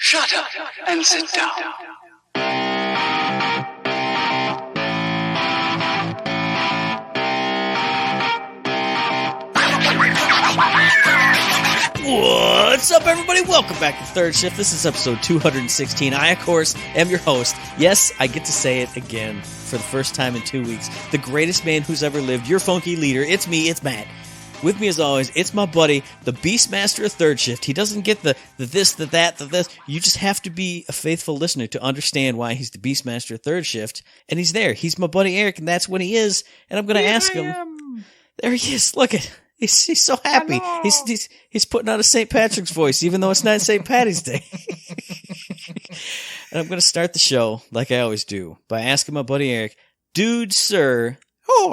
Shut up and sit down. What's up, everybody? Welcome back to Third Shift. This is episode 216. I, of course, am your host. Yes, I get to say it again for the first time in 2 weeks. The greatest man who's ever lived, your funky leader. It's me, it's Matt. With me, as always, it's my buddy, the Beastmaster of Third Shift. He doesn't get the this, the that, the this. You just have to be a faithful listener to understand why he's the Beastmaster of Third Shift. And he's there. He's my buddy Eric, and that's what he is. And I'm going to ask him. There he is. Look at He's so happy. He's putting on a St. Patrick's voice, even though it's not St. Patty's Day. And I'm going to start the show, like I always do, by asking my buddy Eric, dude, sir,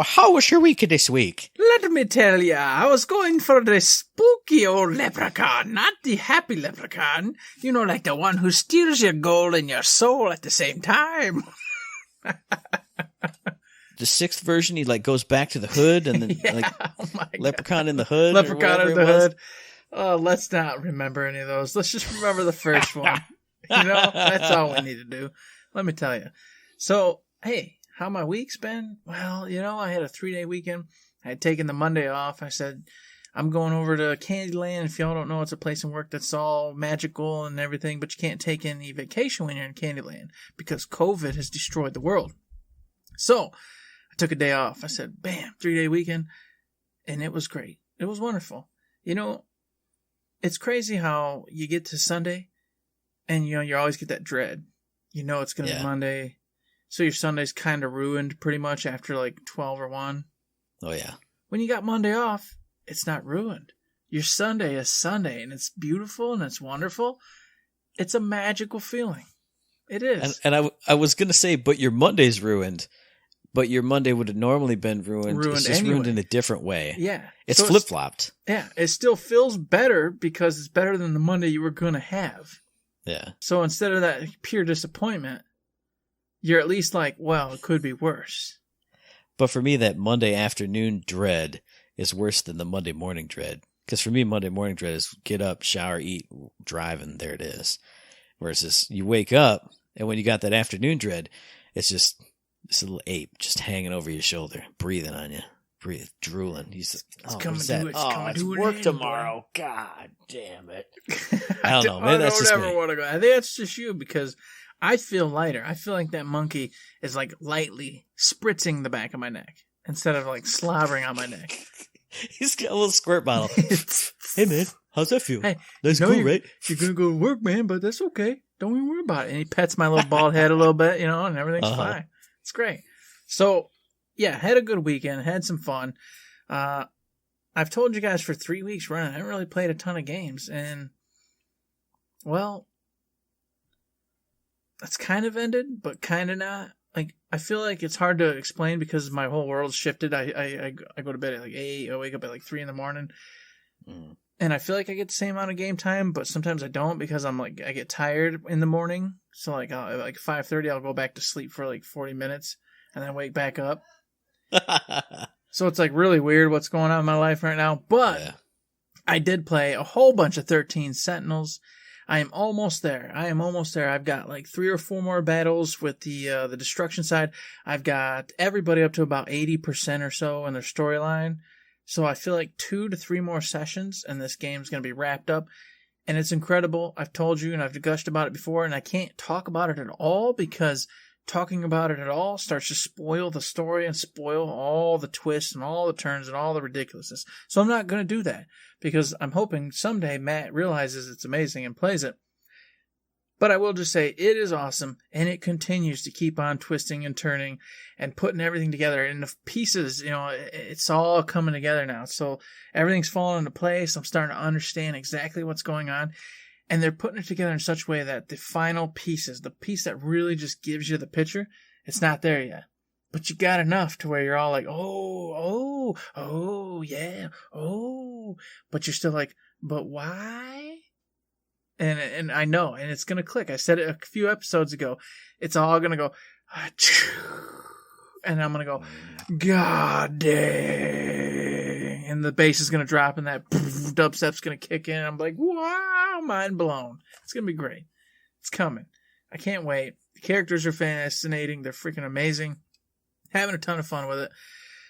how was your week this week? Let me tell ya, I was going for the spooky old leprechaun, not the happy leprechaun. You know, like the one who steals your gold and your soul at the same time. The sixth version, he goes back to the hood and then Leprechaun in the Hood. Leprechaun in the Hood. Oh, let's not remember any of those. Let's just remember the first one. You know, that's all we need to do. Let me tell you. So, hey, how my week's been? Well, you know, I had a 3-day weekend. I had taken the Monday off. I said, I'm going over to Candyland. If y'all don't know, it's a place in work that's all magical and everything, but you can't take any vacation when you're in Candyland because COVID has destroyed the world. So, I took a day off. I said, bam, 3-day weekend. And it was great. It was wonderful. You know, it's crazy how you get to Sunday and, you know, you always get that dread. You know it's going to be Monday. So your Sunday's kind of ruined pretty much after like 12 or 1. Oh, yeah. When you got Monday off, it's not ruined. Your Sunday is Sunday, and it's beautiful and it's wonderful. It's a magical feeling. It is. And I was going to say, but your Monday's ruined. But your Monday would have normally been ruined. It's just anyway. Ruined in a different way. Yeah. It's so flip-flopped. Yeah. It still feels better because it's better than the Monday you were going to have. Yeah. So instead of that pure disappointment, you're at least like, well, it could be worse. But for me, that Monday afternoon dread is worse than the Monday morning dread. Because for me, Monday morning dread is get up, shower, eat, drive, and there it is. Versus you wake up, and when you got that afternoon dread, it's just this little ape just hanging over your shoulder, breathing on you, drooling. He's coming to do it. It's work tomorrow. God damn it. I don't know. Maybe that's just me. Want to go. I think that's just you because I feel lighter. I feel like that monkey is like lightly spritzing the back of my neck instead of like slobbering on my neck. He's got a little squirt bottle. Hey, man, how's that feel? Hey, that's cool, right? You're going to go to work, man, but that's okay. Don't even worry about it. And he pets my little bald head a little bit, you know, and everything's fine. It's great. So, yeah, had a good weekend, had some fun. I've told you guys for 3 weeks running, I haven't really played a ton of games. And, well, that's kind of ended, but kind of not. Like, I feel like it's hard to explain because my whole world's shifted. I go to bed at like 8, I wake up at like 3 in the morning. And I feel like I get the same amount of game time, but sometimes I don't because I get tired in the morning. So like 5:30, I'll go back to sleep for like 40 minutes and then wake back up. So it's like really weird what's going on in my life right now. But I did play a whole bunch of 13 Sentinels. I am almost there. I've got like 3 or 4 more battles with the destruction side. I've got everybody up to about 80% or so in their storyline. So I feel like 2 to 3 more sessions and this game's going to be wrapped up. And it's incredible. I've told you and I've gushed about it before and I can't talk about it at all because talking about it at all starts to spoil the story and spoil all the twists and all the turns and all the ridiculousness. So I'm not going to do that because I'm hoping someday Matt realizes it's amazing and plays it. But I will just say it is awesome, and it continues to keep on twisting and turning and putting everything together. And the pieces, you know, it's all coming together now. So everything's falling into place. I'm starting to understand exactly what's going on. And they're putting it together in such a way that the final pieces, the piece that really just gives you the picture, it's not there yet. But you got enough to where you're all like, yeah, but you're still like, but why? And I know, and it's going to click. I said it a few episodes ago. It's all going to go, and I'm going to go, God dang. And the bass is going to drop, and that dubstep's going to kick in. And I'm like, wow, mind blown. It's going to be great. It's coming. I can't wait. The characters are fascinating. They're freaking amazing. Having a ton of fun with it.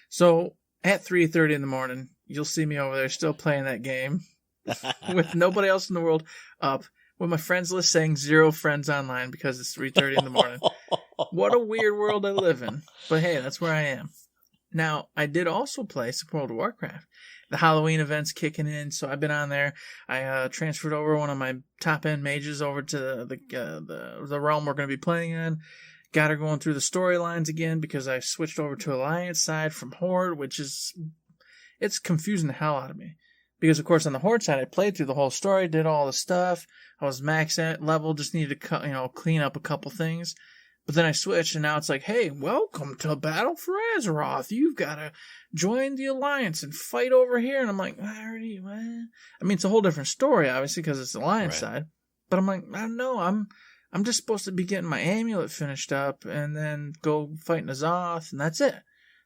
So at 3:30 in the morning, you'll see me over there still playing that game with nobody else in the world up, with my friends list saying 0 friends online because it's 3:30 in the morning. What a weird world I live in. But hey, that's where I am. Now, I did also play some World of Warcraft. The Halloween event's kicking in, so I've been on there. I transferred over one of my top-end mages over to the realm we're going to be playing in. Got her going through the storylines again because I switched over to Alliance side from Horde, which is... it's confusing the hell out of me. Because, of course, on the Horde side, I played through the whole story, did all the stuff. I was max at level, just needed to clean up a couple things. But then I switched, and now it's like, hey, welcome to Battle for Azeroth. You've got to join the Alliance and fight over here. And I'm like, I already, what? I mean, it's a whole different story, obviously, because it's the Alliance side. But I'm like, I don't know. I'm just supposed to be getting my amulet finished up and then go fight N'Zoth, and that's it.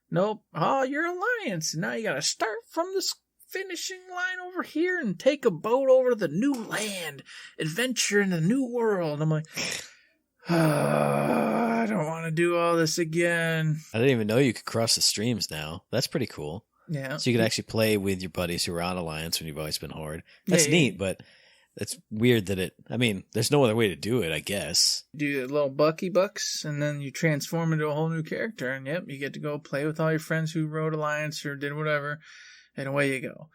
Nope. Oh, you're Alliance. And now you got to start from this finishing line over here and take a boat over to the new land, adventure in the new world. I'm like... I don't want to do all this again. I didn't even know you could cross the streams now. That's pretty cool. Yeah. So you could actually play with your buddies who are on Alliance when you've always been Horde. That's neat, but it's weird that there's no other way to do it, I guess. Do the little bucks, and then you transform into a whole new character, and yep, you get to go play with all your friends who rode Alliance or did whatever, and away you go.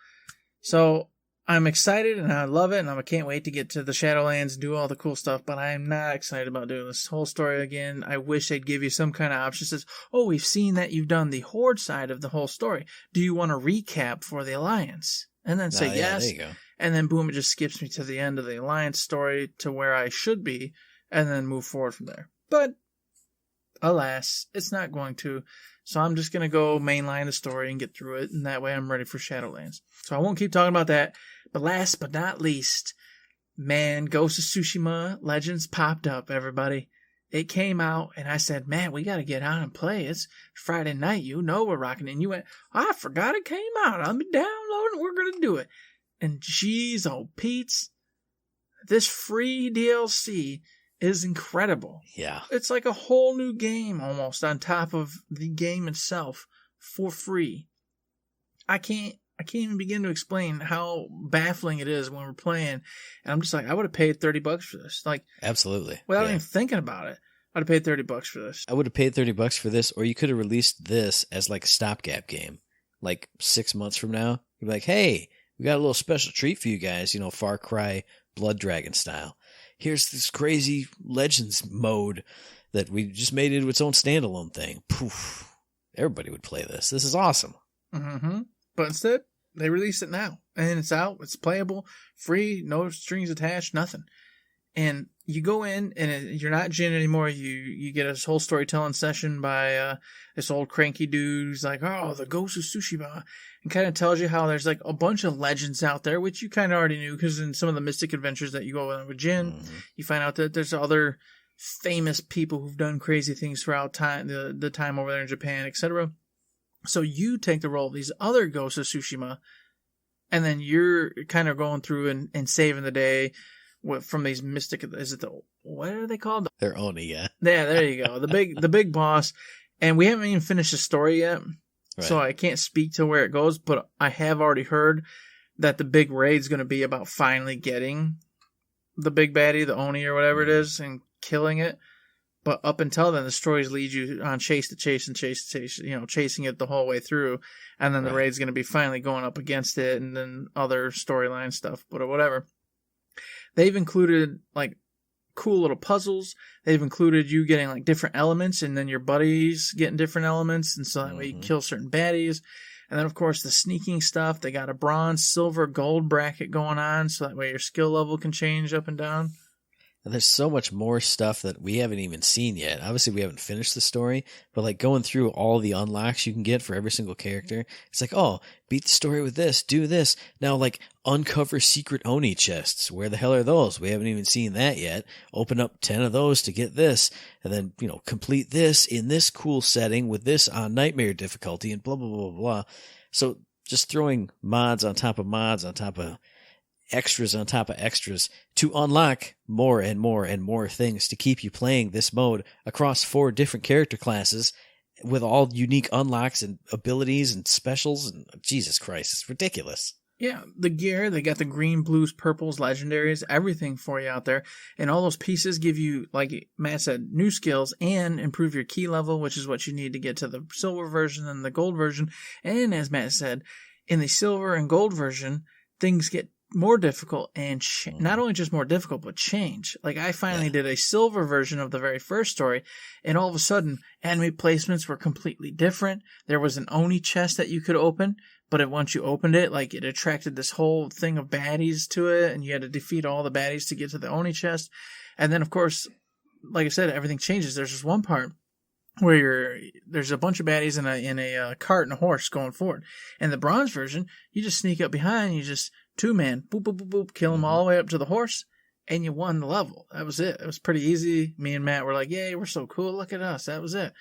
So... I'm excited and I love it and I can't wait to get to the Shadowlands and do all the cool stuff, but I'm not excited about doing this whole story again. I wish they'd give you some kind of option that says, oh, we've seen that you've done the Horde side of the whole story. Do you want a recap for the Alliance? And then say yes. There you go. And then boom, it just skips me to the end of the Alliance story to where I should be and then move forward from there. But alas, it's not going to. So I'm just going to go mainline the story and get through it, and that way I'm ready for Shadowlands. So I won't keep talking about that. But last but not least, man, Ghost of Tsushima Legends popped up, everybody. It came out, and I said, man, we got to get on and play. It's Friday night. You know we're rocking it. And you went, I forgot it came out. I'll be downloading. We're going to do it. And geez, oh, Pete's, this free DLC is incredible. Yeah. It's like a whole new game almost on top of the game itself for free. I can't even begin to explain how baffling it is when we're playing. And I'm just like, I would have paid $30 for this. Like, absolutely. Without even thinking about it, I'd have paid $30 for this. I would have paid $30 for this, or you could have released this as like a stopgap game. Like 6 months from now, you'd be like, hey, we got a little special treat for you guys, Far Cry Blood Dragon style. Here's this crazy Legends mode that we just made into its own standalone thing. Poof. Everybody would play this. This is awesome. Mm-hmm. But instead, they release it now. And it's out. It's playable. Free. No strings attached. Nothing. And you go in, and you're not Jin anymore. You get a whole storytelling session by this old cranky dude who's like, oh, the Ghost of Tsushima. And kind of tells you how there's like a bunch of legends out there, which you kind of already knew, because in some of the Mystic adventures that you go on with Jin, you find out that there's other famous people who've done crazy things throughout time, the time over there in Japan, etc. So you take the role of these other Ghosts of Tsushima, and then you're kind of going through and saving the day from these mystic. Is it what are they called? They're Oni, yeah. Yeah, there you go. The big boss, and we haven't even finished the story yet, right. So I can't speak to where it goes. But I have already heard that the big raid's going to be about finally getting the big baddie, the Oni or whatever it is, and killing it. But up until then, the stories lead you on chase to chase and chase to chase, chasing it the whole way through. And then the raid's going to be finally going up against it, and then other storyline stuff, but whatever. They've included, like, cool little puzzles. They've included you getting, like, different elements, and then your buddies getting different elements, and so that way you can kill certain baddies. And then, of course, the sneaking stuff. They got a bronze, silver, gold bracket going on, so that way your skill level can change up and down. And there's so much more stuff that we haven't even seen yet. Obviously, we haven't finished the story, but like going through all the unlocks you can get for every single character, it's like, oh, beat the story with this, do this. Now, like, uncover secret Oni chests. Where the hell are those? We haven't even seen that yet. Open up 10 of those to get this, and then, complete this in this cool setting with this on nightmare difficulty and blah, blah, blah, blah. So just throwing mods on top of mods on top of extras on top of extras to unlock more and more and more things to keep you playing this mode across 4 different character classes with all unique unlocks and abilities and specials. And Jesus Christ, it's ridiculous. Yeah, the gear, they got the green, blues, purples, legendaries, everything for you out there. And all those pieces give you, like Matt said, new skills and improve your key level, which is what you need to get to the silver version and the gold version. And as Matt said, in the silver and gold version, things get more difficult and not only just more difficult, but change. Like I finally did a silver version of the very first story, and all of a sudden, enemy placements were completely different. There was an Oni chest that you could open, but once you opened it, like it attracted this whole thing of baddies to it, and you had to defeat all the baddies to get to the Oni chest. And then, of course, like I said, everything changes. There's this one part where there's a bunch of baddies in a cart and a horse going forward. In the bronze version, you just sneak up behind, and you just 2-man, boop, boop, boop, boop, kill them all the way up to the horse, and you won the level. That was it. It was pretty easy. Me and Matt were like, yay, we're so cool. Look at us. That was it.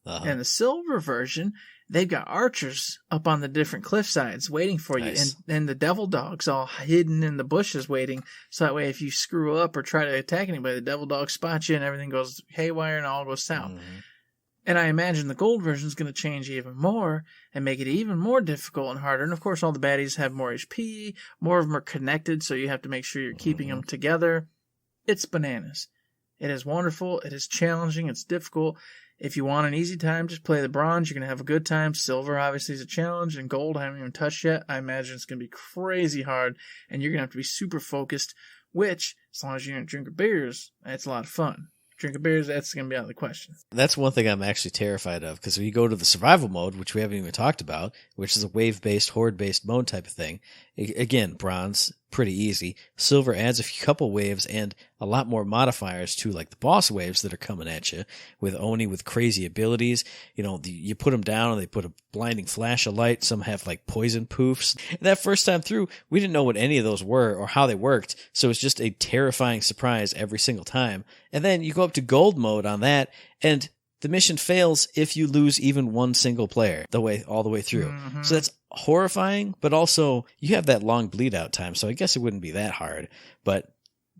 And the silver version, they've got archers up on the different cliff sides waiting for you, and the devil dogs all hidden in the bushes waiting. So that way, if you screw up or try to attack anybody, the devil dog spots you and everything goes haywire and all goes south. And I imagine the gold version is going to change even more and make it even more difficult and harder. And of course, all the baddies have more HP. More of them are connected, so you have to make sure you're keeping them together. It's bananas. It is wonderful. It is challenging. It's difficult. If you want an easy time, just play the bronze. You're going to have a good time. Silver, obviously, is a challenge. And gold, I haven't even touched yet. I imagine it's going to be crazy hard. And you're going to have to be super focused, which, as long as you don't drink beers, that's a lot of fun. Drinking beers, that's going to be out of the question. That's one thing I'm actually terrified of, because when you go to the survival mode, which we haven't even talked about, which is a wave-based, horde-based mode type of thing, again, bronze, pretty easy. Silver adds a couple waves and a lot more modifiers to like the boss waves that are coming at you with Oni with crazy abilities. You know, you put them down and they put a blinding flash of light. Some have like poison poofs. And that first time through, we didn't know what any of those were or how they worked. So it's just a terrifying surprise every single time. And then you go up to gold mode on that, and the mission fails if you lose even one single player all the way through. So that's horrifying, but also you have that long bleed out time. So I guess it wouldn't be that hard, but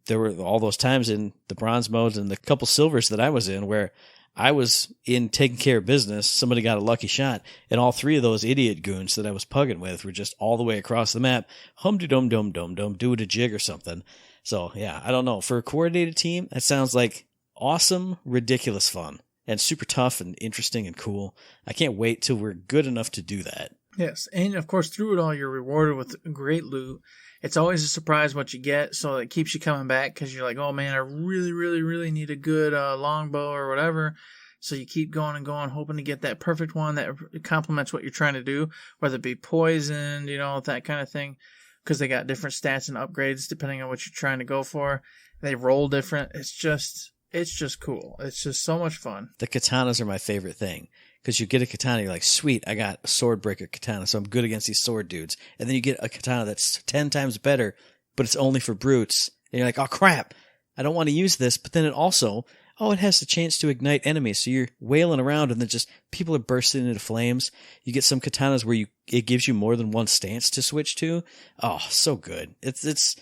there were all those times in the bronze modes and the couple silvers that I was in where I was in taking care of business. Somebody got a lucky shot, and all 3 of those idiot goons that I was pugging with were just all the way across the map. Hum-de-dum-dum-dum-dum, do it a jig or something. So yeah, I don't know. For a coordinated team, that sounds like awesome, ridiculous fun. And super tough and interesting and cool. I can't wait till we're good enough to do that. Yes, and of course, through it all, you're rewarded with great loot. It's always a surprise what you get, so it keeps you coming back because you're like, oh man, I really, really, really need a good longbow or whatever. So you keep going and going, hoping to get that perfect one that complements what you're trying to do, whether it be poisoned, that kind of thing, because they got different stats and upgrades depending on what you're trying to go for. They roll different. It's just cool. It's just so much fun. The katanas are my favorite thing, because you get a katana, you're like, sweet, I got a sword breaker katana, so I'm good against these sword dudes. And then you get a katana that's 10 times better, but it's only for brutes. And you're like, oh crap, I don't want to use this. But then it also, it has the chance to ignite enemies. So you're wailing around and then just people are bursting into flames. You get some katanas where it gives you more than one stance to switch to. Oh, so good. It's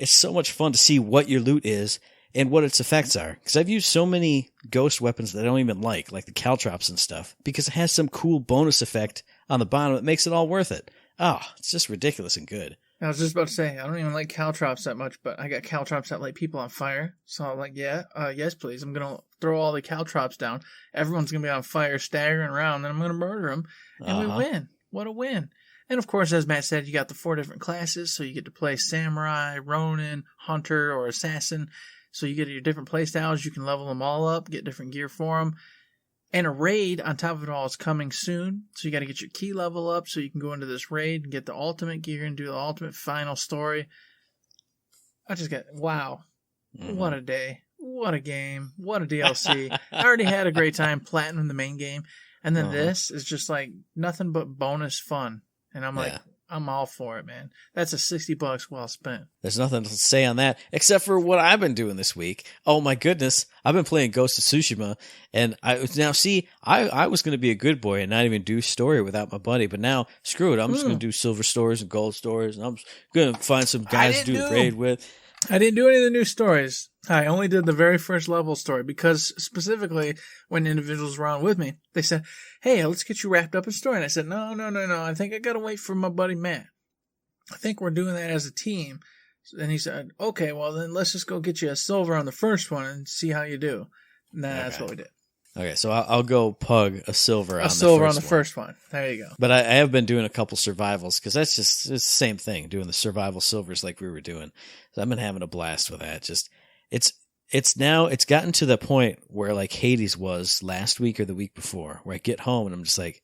so much fun to see what your loot is and what its effects are. Because I've used so many ghost weapons that I don't even like the caltrops and stuff, because it has some cool bonus effect on the bottom that makes it all worth it. Oh, it's just ridiculous and good. I was just about to say, I don't even like caltrops that much, but I got caltrops that light people on fire. So I'm like, yes please. I'm going to throw all the caltrops down. Everyone's going to be on fire, staggering around, then I'm going to murder them. And we win. What a win. And of course, as Matt said, you got the 4 different classes, so you get to play samurai, ronin, hunter, or assassin. So you get your different playstyles. You can level them all up, get different gear for them. And a raid on top of it all is coming soon. So you got to get your key level up so you can go into this raid and get the ultimate gear and do the ultimate final story. Wow. What a day. What a game. What a DLC. I already had a great time platinum the main game. And then this is just like nothing but bonus fun. And I'm like, I'm all for it, man. That's a $60 well spent. There's nothing to say on that, except for what I've been doing this week. Oh my goodness. I've been playing Ghost of Tsushima, and I was going to be a good boy and not even do story without my buddy, but now, screw it. I'm just going to do silver stories and gold stories, and I'm going to find some guys to do the raid with. I didn't do any of the new stories. I only did the very first level story because specifically when individuals were on with me, they said, hey, let's get you wrapped up in story. And I said, no. I think I got to wait for my buddy Matt. I think we're doing that as a team. And he said, okay, well then let's just go get you a silver on the first one and see how you do. And that's what we did. Okay, so I'll go pug a silver on the first one. There you go. But I have been doing a couple survivals because it's the same thing, doing the survival silvers like we were doing. So I've been having a blast with that. Just it's gotten to the point where like Hades was last week or the week before, where I get home and I'm just like,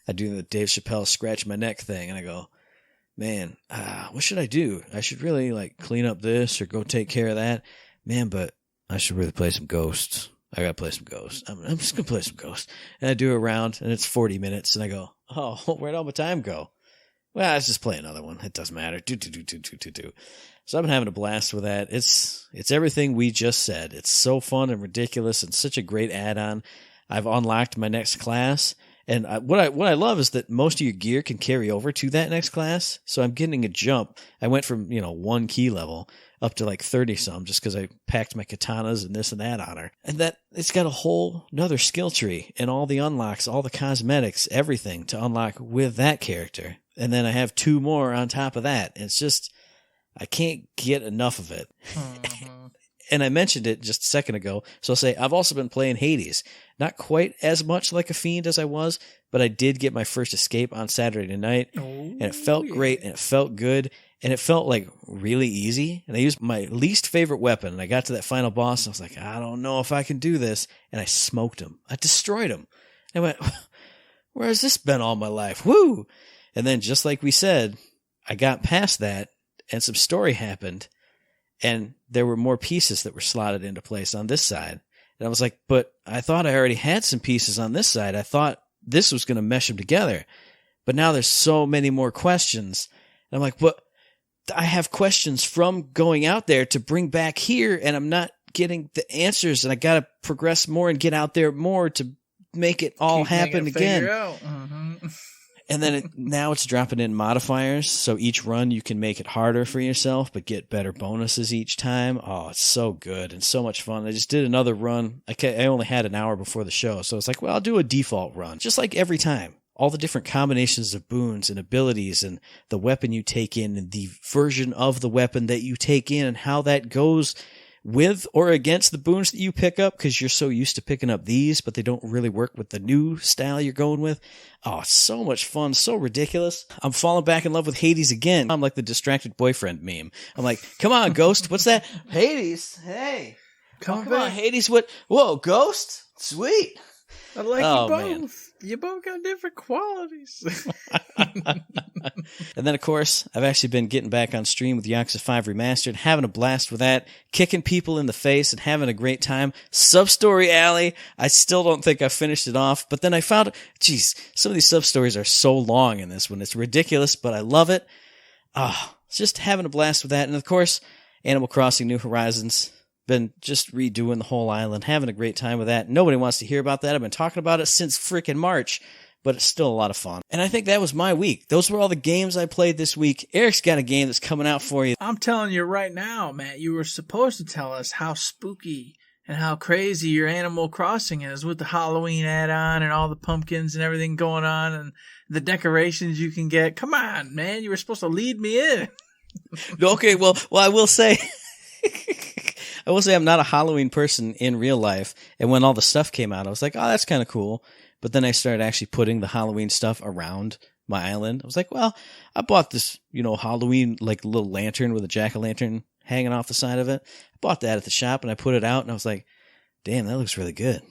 I do the Dave Chappelle scratch my neck thing, and I go, man, what should I do? I should really like clean up this or go take care of that, man. But I should really play some Ghosts. I gotta play some Ghosts. I'm just gonna play some Ghosts. And I do a round, and it's 40 minutes, and I go, oh, where'd all my time go? Well, let's just play another one. It doesn't matter. Do. So I've been having a blast with that. It's everything we just said. It's so fun and ridiculous, and such a great add-on. I've unlocked my next class, and what I love is that most of your gear can carry over to that next class. So I'm getting a jump. I went from 1 key level up to like 30 some just because I packed my katanas and this and that on her. And that it's got a whole another skill tree and all the unlocks, all the cosmetics, everything to unlock with that character. And then I have 2 more on top of that. It's just, I can't get enough of it. And I mentioned it just a second ago. So I'll say I've also been playing Hades. Not quite as much like a fiend as I was, but I did get my first escape on Saturday night. And it felt great and it felt good. And it felt like really easy. And I used my least favorite weapon. And I got to that final boss. And I was like, I don't know if I can do this. And I smoked him. I destroyed him. I went, where has this been all my life? Woo! And then just like we said, I got past that and some story happened. And there were more pieces that were slotted into place on this side. And I was like, but I thought I already had some pieces on this side. I thought this was going to mesh them together. But now there's so many more questions. And I'm like, but I have questions from going out there to bring back here, and I'm not getting the answers, and I got to progress more and get out there more to make it all happen again. And then now it's dropping in modifiers, so each run you can make it harder for yourself, but get better bonuses each time. Oh, it's so good and so much fun. I just did another run. I only had an hour before the show, so it's like, well, I'll do a default run, just like every time. All the different combinations of boons and abilities and the weapon you take in and the version of the weapon that you take in and how that goes with or against the boons that you pick up because you're so used to picking up these, but they don't really work with the new style you're going with. Oh, it's so much fun, so ridiculous. I'm falling back in love with Hades again. I'm like the distracted boyfriend meme. I'm like, come on, Ghost, what's that? Hades, hey. Come on, Hades, what? Whoa, Ghost? Sweet. I like you both. Man. You both got different qualities. And then, of course, I've actually been getting back on stream with Yakuza 5 Remastered, having a blast with that, kicking people in the face and having a great time. Sub-Story Alley, I still don't think I finished it off, but then I found, some of these sub-stories are so long in this one. It's ridiculous, but I love it. Just having a blast with that. And, of course, Animal Crossing New Horizons. Been just redoing the whole island, having a great time with that. Nobody wants to hear about that. I've been talking about it since freaking March, but it's still a lot of fun. And I think that was my week. Those were all the games I played this week. Eric's got a game that's coming out for you. I'm telling you right now, Matt, you were supposed to tell us how spooky and how crazy your Animal Crossing is with the Halloween add-on and all the pumpkins and everything going on and the decorations you can get. Come on, man. You were supposed to lead me in. Okay, well, I will say... I'm not a Halloween person in real life. And when all the stuff came out, I was like, oh, that's kind of cool. But then I started actually putting the Halloween stuff around my island. I was like, well, I bought this, Halloween, like little lantern with a jack-o'-lantern hanging off the side of it. I bought that at the shop and I put it out and I was like, damn, that looks really good.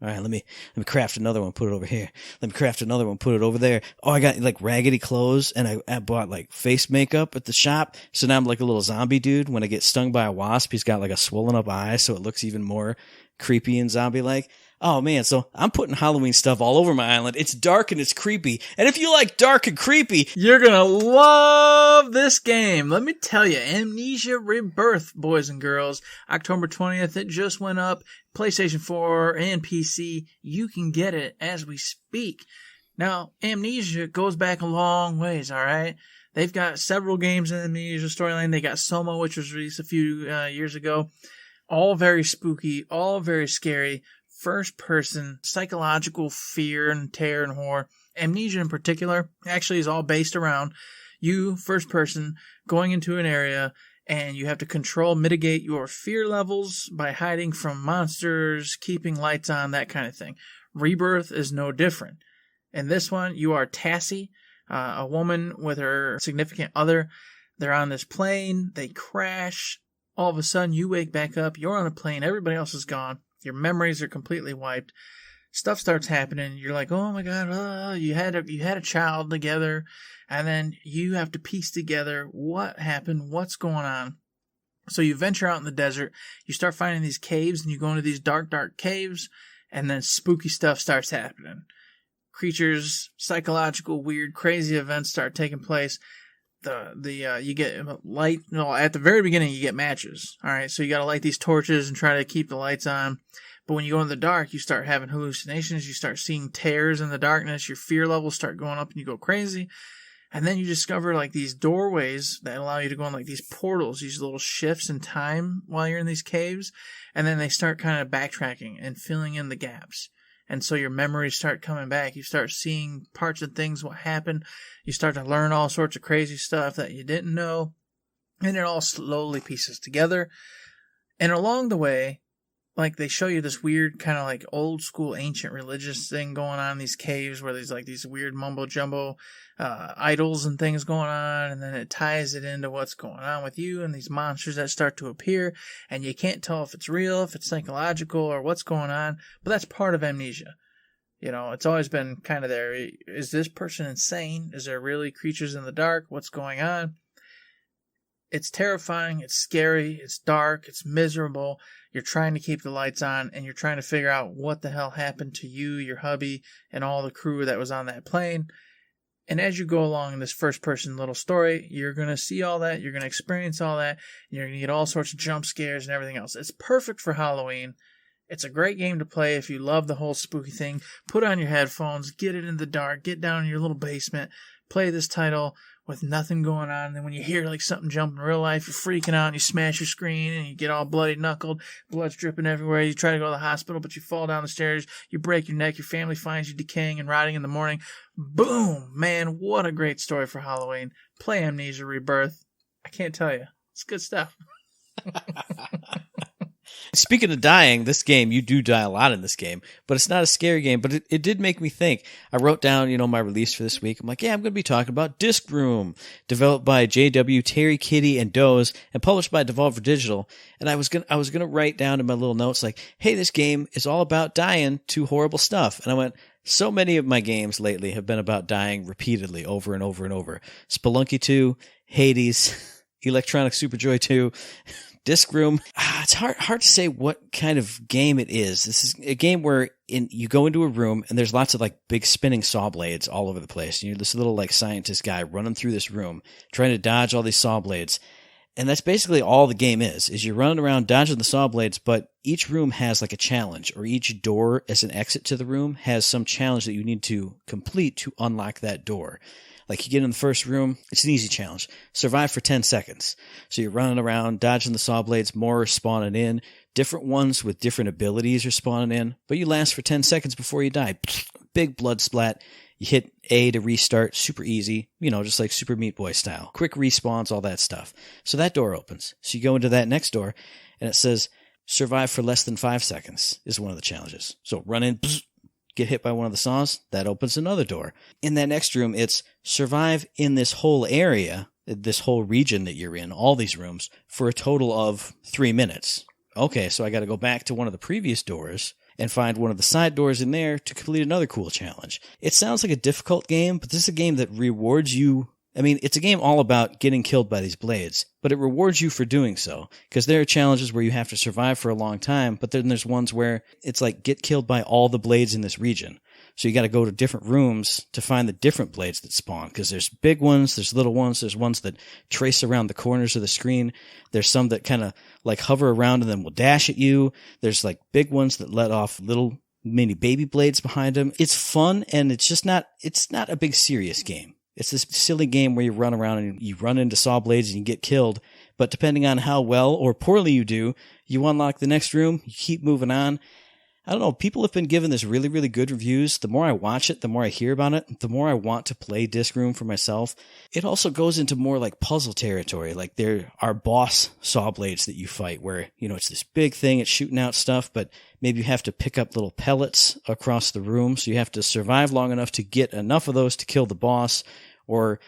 All right, let me craft another one, put it over here. Let me craft another one, put it over there. Oh, I got like raggedy clothes and I bought like face makeup at the shop. So now I'm like a little zombie dude. When I get stung by a wasp, he's got like a swollen up eye. So it looks even more creepy and zombie-like. Oh man, so I'm putting Halloween stuff all over my island. It's dark and it's creepy. And if you like dark and creepy, you're gonna love this game. Let me tell you, Amnesia Rebirth, boys and girls. October 20th, it just went up. PlayStation 4 and PC. You can get it as we speak. Now, Amnesia goes back a long ways, alright? They've got several games in the Amnesia storyline. They got Soma, which was released a few years ago. All very spooky, all very scary. First person, psychological fear and terror and horror. Amnesia in particular actually is all based around you, first person, going into an area and you have to mitigate your fear levels by hiding from monsters, keeping lights on, that kind of thing. Rebirth is no different. In this one, you are Tassie, a woman with her significant other. They're on this plane, they crash. All of a sudden, you wake back up, you're on the plane, everybody else is gone. Your memories are completely wiped. Stuff starts happening. You're like, oh my God, you had a child together, and then you have to piece together what happened, what's going on. So you venture out in the desert. You start finding these caves, and you go into these dark, dark caves, and then spooky stuff starts happening. Creatures, psychological, weird, crazy events start taking place. You get light. No, at the very beginning you get matches. All right, so you got to light these torches and try to keep the lights on. But when you go in the dark, you start having hallucinations. You start seeing tears in the darkness. Your fear levels start going up, and you go crazy. And then you discover like these doorways that allow you to go in like these portals, these little shifts in time while you're in these caves. And then they start kind of backtracking and filling in the gaps. And so your memories start coming back. You start seeing parts of things, what happened. You start to learn all sorts of crazy stuff that you didn't know. And it all slowly pieces together. And along the way, like they show you this weird kind of like old school ancient religious thing going on in these caves where there's like these weird mumbo jumbo idols and things going on, and then it ties it into what's going on with you and these monsters that start to appear, and you can't tell if it's real, if it's psychological, or what's going on. But that's part of Amnesia. You know, it's always been kind of there. Is this person insane? Is there really creatures in the dark? What's going on? It's terrifying, it's scary, it's dark, it's miserable. You're trying to keep the lights on, and you're trying to figure out what the hell happened to you, your hubby, and all the crew that was on that plane. And as you go along in this first-person little story, you're going to see all that, you're going to experience all that, and you're going to get all sorts of jump scares and everything else. It's perfect for Halloween. It's a great game to play if you love the whole spooky thing. Put on your headphones, get it in the dark, get down in your little basement, play this title with nothing going on. And then when you hear like something jump in real life, you're freaking out and you smash your screen and you get all bloody knuckled, blood's dripping everywhere. You try to go to the hospital, but you fall down the stairs, you break your neck, your family finds you decaying and rotting in the morning. Boom! Man, what a great story for Halloween. Play Amnesia Rebirth. I can't tell you. It's good stuff. Speaking of dying, this game, you do die a lot in this game, but it's not a scary game, but it did make me think. I wrote down, my release for this week. I'm like, I'm going to be talking about Disc Room, developed by JW, Terry, Kitty, and Doze, and published by Devolver Digital. And I was going to write down in my little notes like, hey, this game is all about dying to horrible stuff. And I went, so many of my games lately have been about dying repeatedly over and over and over. Spelunky 2, Hades, Electronic Superjoy 2, Disc Room. It's hard to say what kind of game it is. This is a game where you go into a room and there's lots of like big spinning saw blades all over the place. And you're this little like scientist guy running through this room, trying to dodge all these saw blades. And that's basically all the game is you're running around dodging the saw blades, but each room has like a challenge, or each door as an exit to the room has some challenge that you need to complete to unlock that door. Like you get in the first room, it's an easy challenge. Survive for 10 seconds. So you're running around, dodging the saw blades, more are spawning in. Different ones with different abilities are spawning in, but you last for 10 seconds before you die. Big blood splat. You hit A to restart, super easy, just like Super Meat Boy style. Quick respawns, all that stuff. So that door opens. So you go into that next door, and it says, survive for less than 5 seconds is one of the challenges. So run in, get hit by one of the saws, that opens another door. In that next room, it's survive in this whole area, this whole region that you're in, all these rooms, for a total of 3 minutes. Okay, so I got to go back to one of the previous doors and find one of the side doors in there to complete another cool challenge. It sounds like a difficult game, but this is a game that rewards you I mean, it's a game all about getting killed by these blades, but it rewards you for doing so, because there are challenges where you have to survive for a long time, but then there's ones where it's like get killed by all the blades in this region. So you got to go to different rooms to find the different blades that spawn, because there's big ones, there's little ones, there's ones that trace around the corners of the screen, there's some that kind of like hover around and then will dash at you, there's like big ones that let off little mini baby blades behind them. It's fun, and it's not a big serious game. It's this silly game where you run around and you run into saw blades and you get killed, but depending on how well or poorly you do, you unlock the next room, you keep moving on. I don't know, people have been giving this really, really good reviews. The more I watch it, the more I hear about it, the more I want to play Disc Room for myself. It also goes into more like puzzle territory. Like there are boss saw blades that you fight where, it's this big thing, it's shooting out stuff, but maybe you have to pick up little pellets across the room. So you have to survive long enough to get enough of those to kill the boss. Or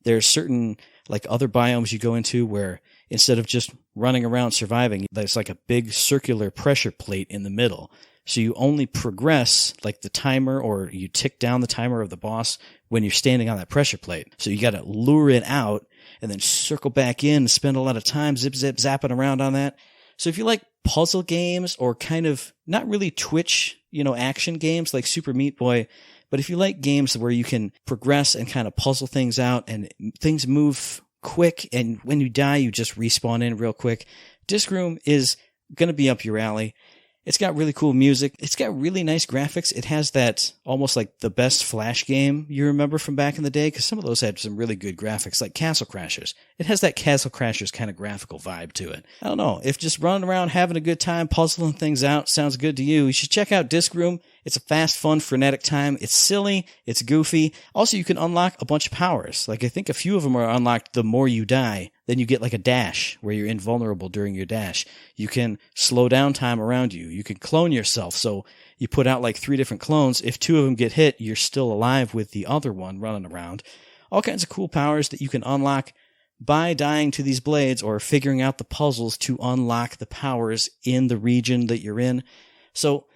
there's certain like other biomes you go into where instead of just running around surviving, there's like a big circular pressure plate in the middle. So you only progress like the timer, or you tick down the timer of the boss when you're standing on that pressure plate. So you got to lure it out and then circle back in and spend a lot of time zapping around on that. So if you like puzzle games or kind of not really Twitch, action games like Super Meat Boy, but if you like games where you can progress and kind of puzzle things out and things move quick, and when you die, you just respawn in real quick, Disc Room is going to be up your alley. It's got really cool music. It's got really nice graphics. It has that almost like the best Flash game you remember from back in the day, because some of those had some really good graphics, like Castle Crashers. It has that Castle Crashers kind of graphical vibe to it. I don't know. If just running around having a good time, puzzling things out sounds good to you, you should check out Disc Room. It's a fast, fun, frenetic time. It's silly. It's goofy. Also, you can unlock a bunch of powers. Like, I think a few of them are unlocked the more you die. Then you get like a dash where you're invulnerable during your dash. You can slow down time around you. You can clone yourself. So you put out like 3 different clones. If 2 of them get hit, you're still alive with the other one running around. All kinds of cool powers that you can unlock by dying to these blades or figuring out the puzzles to unlock the powers in the region that you're in. So,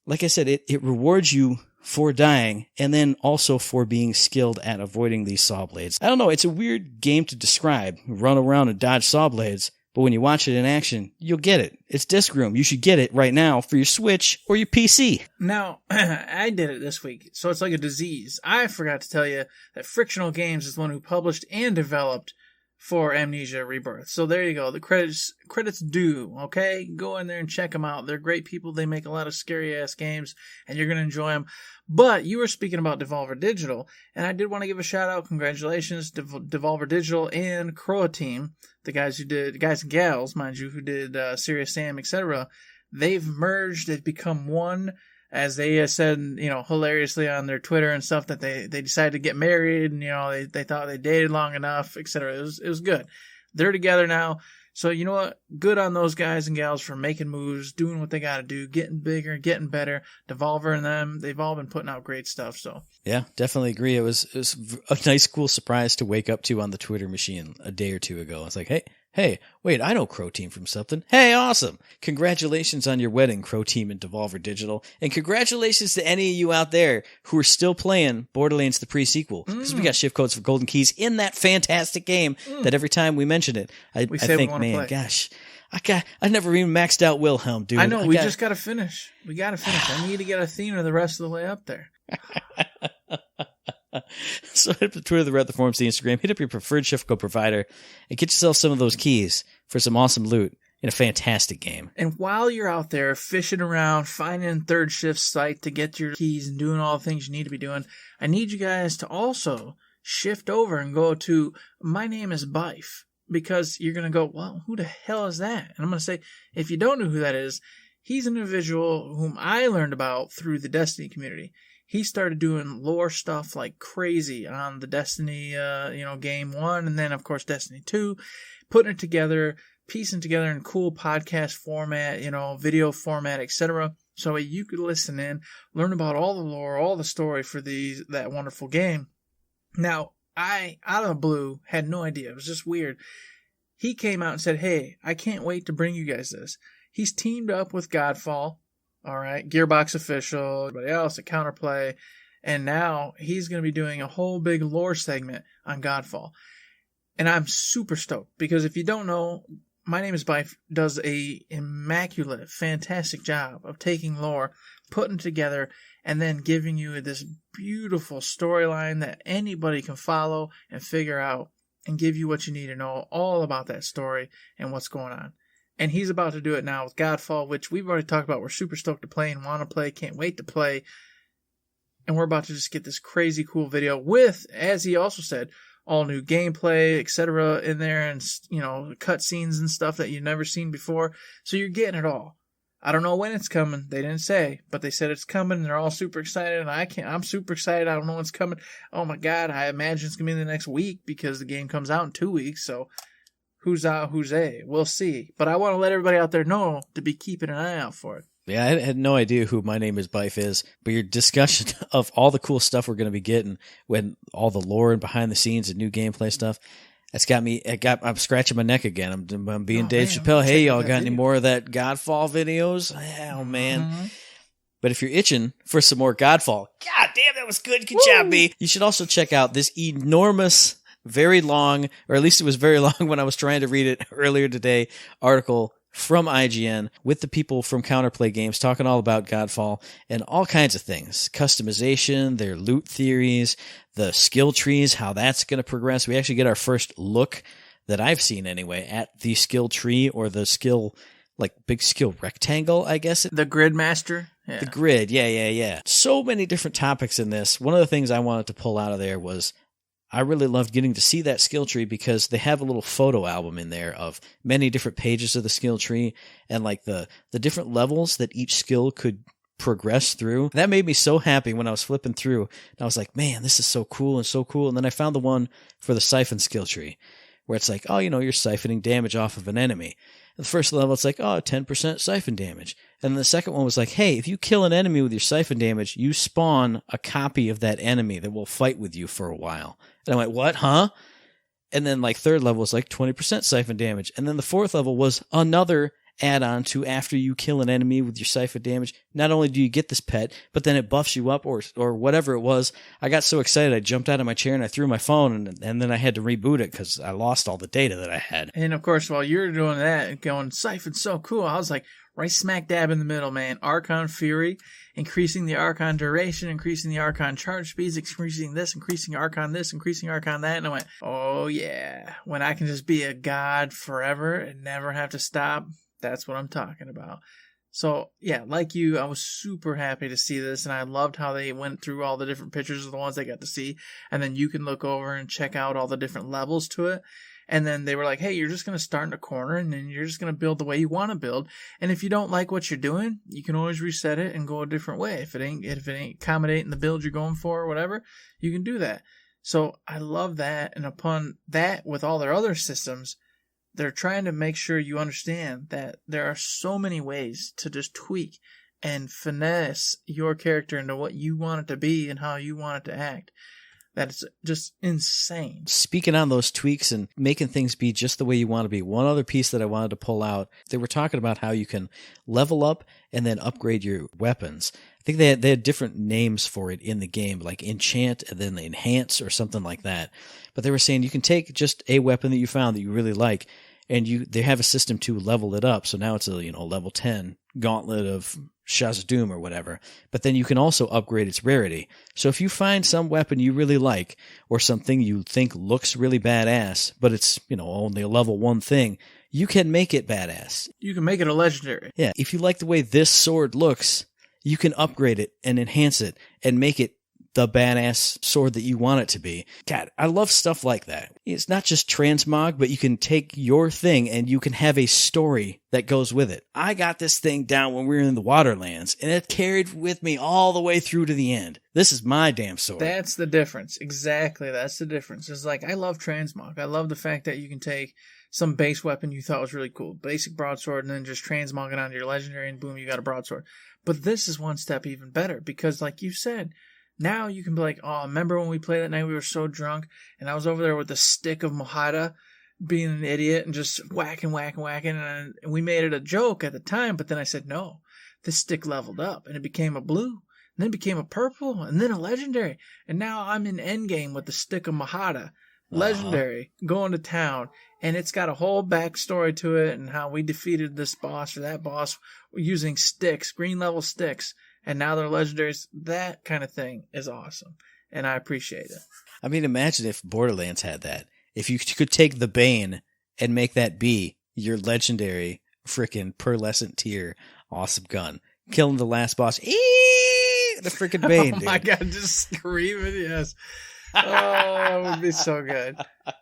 like I said, it rewards you for dying, and then also for being skilled at avoiding these saw blades. I don't know, it's a weird game to describe. Run around and dodge saw blades, but when you watch it in action, you'll get it. It's Disc Room. You should get it right now for your Switch or your PC. Now, I did it this week, so it's like a disease. I forgot to tell you that Frictional Games is the one who published and developed for Amnesia Rebirth. So there you go. The credits due, okay? Go in there and check them out. They're great people. They make a lot of scary-ass games, and you're going to enjoy them. But you were speaking about Devolver Digital, and I did want to give a shout-out. Congratulations to Devolver Digital and Croa Team, the guys and gals, mind you, who did Serious Sam, etc. They've merged. They've become one. As they said, hilariously on their Twitter and stuff, that they decided to get married, and, they thought they dated long enough, etc. It was good. They're together now. So, you know what? Good on those guys and gals for making moves, doing what they got to do, getting bigger, getting better. Devolver and them, they've all been putting out great stuff. So yeah, definitely agree. It was a nice, cool surprise to wake up to on the Twitter machine a day or two ago. It's like, hey, wait, I know Crow Team from something. Hey, awesome. Congratulations on your wedding, Crow Team and Devolver Digital. And congratulations to any of you out there who are still playing Borderlands the pre-sequel. Because we got shift codes for golden keys in that fantastic game that every time we mention it, I think, man, play. Gosh, I never even maxed out Wilhelm, dude. I know, we just got to finish. We got to finish. I need to get Athena the rest of the way up there. So hit up the Twitter, the Reddit, the forums, the Instagram. Hit up your preferred shift code provider and get yourself some of those keys for some awesome loot in a fantastic game. And while you're out there fishing around, finding Third Shift's site to get your keys and doing all the things you need to be doing, I need you guys to also shift over and go to My Name is Bife, because you're going to go, well, who the hell is that? And I'm going to say, if you don't know who that is, he's an individual whom I learned about through the Destiny community. He started doing lore stuff like crazy on the Destiny, game 1, and then, of course, Destiny 2, putting it together, piecing together in cool podcast format, video format, etc. So you could listen in, learn about all the lore, all the story for that wonderful game. Now, I, out of the blue, had no idea. It was just weird. He came out and said, hey, I can't wait to bring you guys this. He's teamed up with Godfall. All right, Gearbox official, everybody else at Counterplay, And now he's going to be doing a whole big lore segment on Godfall. And I'm super stoked because if you don't know, My Name is Bife does a immaculate, fantastic job of taking lore, putting it together, and then giving you this beautiful storyline that anybody can follow and figure out and give you what you need to know all about that story and what's going on. And he's about to do it now with Godfall, which we've already talked about. We're super stoked to play and want to play, can't wait to play. And we're about to just get this crazy cool video with, as he also said, all new gameplay, etc. in there, and, you know, cutscenes and stuff that you've never seen before. So you're getting it all. I don't know when it's coming. They didn't say, but they said it's coming, and they're all super excited, and I'm super excited. I don't know when it's coming. Oh my God, I imagine it's going to be in the next week because the game comes out in 2 weeks, so who's out, who's A? We'll see. But I want to let everybody out there know to be keeping an eye out for it. Yeah, I had no idea who My Name is Bife is, but your discussion of all the cool stuff we're going to be getting, when all the lore and behind the scenes and new gameplay stuff, that's got me. I'm scratching my neck again. I'm being Dave Chappelle. Hey, y'all got any more of that Godfall videos? Oh man. Mm-hmm. But if you're itching for some more Godfall, God damn, that was good. Good job, B. You should also check out this enormous, very long, or at least it was very long when I was trying to read it earlier today, article from IGN with the people from Counterplay Games talking all about Godfall and all kinds of things. Customization, their loot theories, the skill trees, how that's going to progress. We actually get our first look, that I've seen anyway, at the skill tree, or the skill, like big skill rectangle, I guess. The grid master? Yeah. The grid, yeah. So many different topics in this. One of the things I wanted to pull out of there was I really loved getting to see that skill tree because they have a little photo album in there of many different pages of the skill tree and like the different levels that each skill could progress through. That made me so happy when I was flipping through. And I was like, man, this is so cool and so cool. And then I found the one for the siphon skill tree where it's like, oh, you know, you're siphoning damage off of an enemy. And the first level, it's like, oh, 10% siphon damage. And then the second one was like, hey, if you kill an enemy with your siphon damage, you spawn a copy of that enemy that will fight with you for a while. And I went, what, huh? And then like third level was like 20% siphon damage. And then the fourth level was another add-on to after you kill an enemy with your siphon damage. Not only do you get this pet, but then it buffs you up or whatever it was. I got so excited, I jumped out of my chair and I threw my phone and then I had to reboot it because I lost all the data that I had. And of course, while you're doing that and going, siphon's so cool, I was like, right smack dab in the middle, man. Archon Fury, increasing the Archon duration, increasing the Archon charge speeds, increasing this, increasing Archon this, increasing Archon that. And I went, oh yeah, when I can just be a god forever and never have to stop, that's what I'm talking about. So yeah, like you, I was super happy to see this, and I loved how they went through all the different pictures of the ones I got to see, and then you can look over and check out all the different levels to it. And then they were like, hey, you're just going to start in a corner and then you're just going to build the way you want to build. And if you don't like what you're doing, you can always reset it and go a different way. If it ain't accommodating the build you're going for or whatever, you can do that. So I love that. And upon that, with all their other systems, they're trying to make sure you understand that there are so many ways to just tweak and finesse your character into what you want it to be and how you want it to act. That's just insane. Speaking on those tweaks and making things be just the way you want to be, one other piece that I wanted to pull out, they were talking about how you can level up and then upgrade your weapons. I think they had different names for it in the game, like enchant and then enhance or something like that. But they were saying you can take just a weapon that you found that you really like, and they have a system to level it up. So now it's a level 10 gauntlet of Shazadum or whatever. But then you can also upgrade its rarity. So if you find some weapon you really like or something you think looks really badass, but it's only a level 1 thing, you can make it badass. You can make it a legendary. Yeah. If you like the way this sword looks, you can upgrade it and enhance it and make it the badass sword that you want it to be. God, I love stuff like that. It's not just transmog, but you can take your thing and you can have a story that goes with it. I got this thing down when we were in the Waterlands, and it carried with me all the way through to the end. This is my damn sword. That's the difference. Exactly. That's the difference. It's like, I love transmog. I love the fact that you can take some base weapon you thought was really cool, basic broadsword, and then just transmog it onto your legendary, and boom, you got a broadsword. But this is one step even better, because like you said, now you can be like, oh, remember when we played that night, we were so drunk, and I was over there with the stick of Mojada, being an idiot, and just whacking, and we made it a joke at the time, but then I said, no, this stick leveled up, and it became a blue. and then became a purple, and then a legendary. And now I'm in endgame with the Stick of Mahada. Legendary, going to town. And it's got a whole backstory to it and how we defeated this boss or that boss using sticks, green level sticks. And now they're legendaries. That kind of thing is awesome. And I appreciate it. I mean, imagine if Borderlands had that. If you could take the Bane and make that be your legendary freaking pearlescent tier awesome gun. Killing the last boss. The freaking Bane, Oh my dude. God, just screaming, yes. Oh, that would be so good.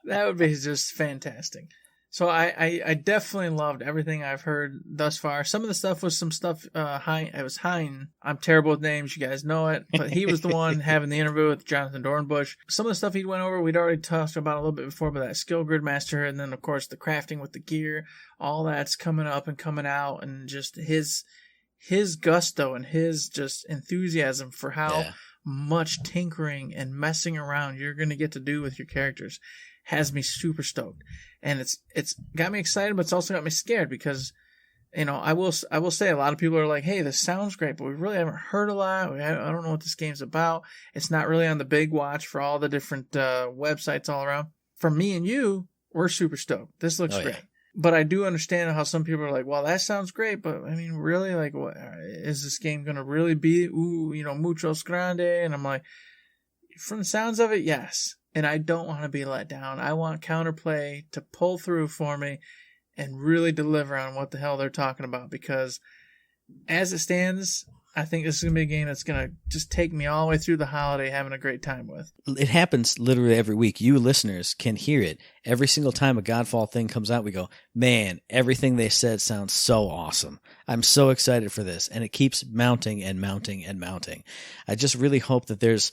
That would be just fantastic. So I definitely loved everything I've heard thus far. Some of the stuff was some stuff, it was Hein. I'm terrible with names, you guys know it. But he was the one having the interview with Jonathan Dornbush. Some of the stuff he went over, we'd already talked about a little bit before, but that skill grid master, and then of course the crafting with the gear, all that's coming up and coming out, and just his gusto and his just enthusiasm for how much tinkering and messing around you're going to get to do with your characters has me super stoked. And it's got me excited, but it's also got me scared because, you know, I will say a lot of people are like, hey, this sounds great, but we really haven't heard a lot. I don't know what this game's about. It's not really on the big watch for all the different websites all around. For me and you, we're super stoked. This looks great. But I do understand how some people are like, well, that sounds great, but I mean, really, like, what is this game going to really be? Muchos grande. And I'm like, from the sounds of it, yes. And I don't want to be let down. I want Counterplay to pull through for me and really deliver on what the hell they're talking about. Because as it stands, I think this is going to be a game that's going to just take me all the way through the holiday having a great time with. It happens literally every week. You listeners can hear it. Every single time a Godfall thing comes out, we go, man, everything they said sounds so awesome. I'm so excited for this. And it keeps mounting and mounting and mounting. I just really hope that there's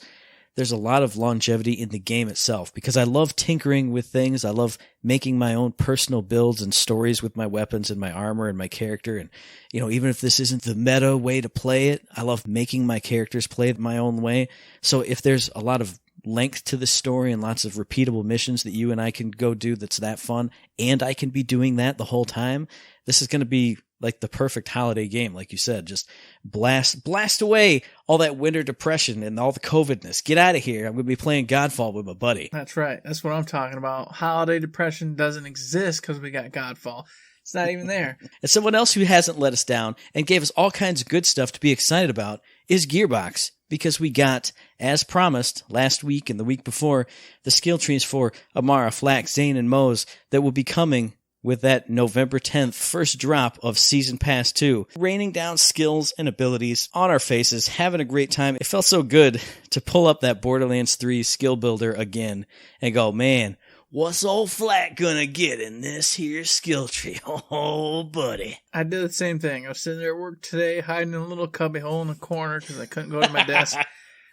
a lot of longevity in the game itself because I love tinkering with things. I love making my own personal builds and stories with my weapons and my armor and my character. And, you know, even if this isn't the meta way to play it, I love making my characters play it my own way. So if there's a lot of length to the story and lots of repeatable missions that you and I can go do that's that fun, and I can be doing that the whole time, this is going to be like the perfect holiday game, like you said. Just blast away all that winter depression and all the COVIDness. Get out of here. I'm going to be playing Godfall with my buddy. That's right. That's what I'm talking about. Holiday depression doesn't exist because we got Godfall. It's not even there. And someone else who hasn't let us down and gave us all kinds of good stuff to be excited about is Gearbox, because we got, as promised last week and the week before, the skill trees for Amara, Flax, Zane, and Moze that will be coming with that November 10th first drop of Season Pass 2, raining down skills and abilities on our faces, having a great time. It felt so good to pull up that Borderlands 3 skill builder again and go, man, what's old Flat gonna get in this here skill tree? Oh, buddy. I did the same thing. I was sitting there at work today, hiding in a little cubby hole in the corner because I couldn't go to my desk.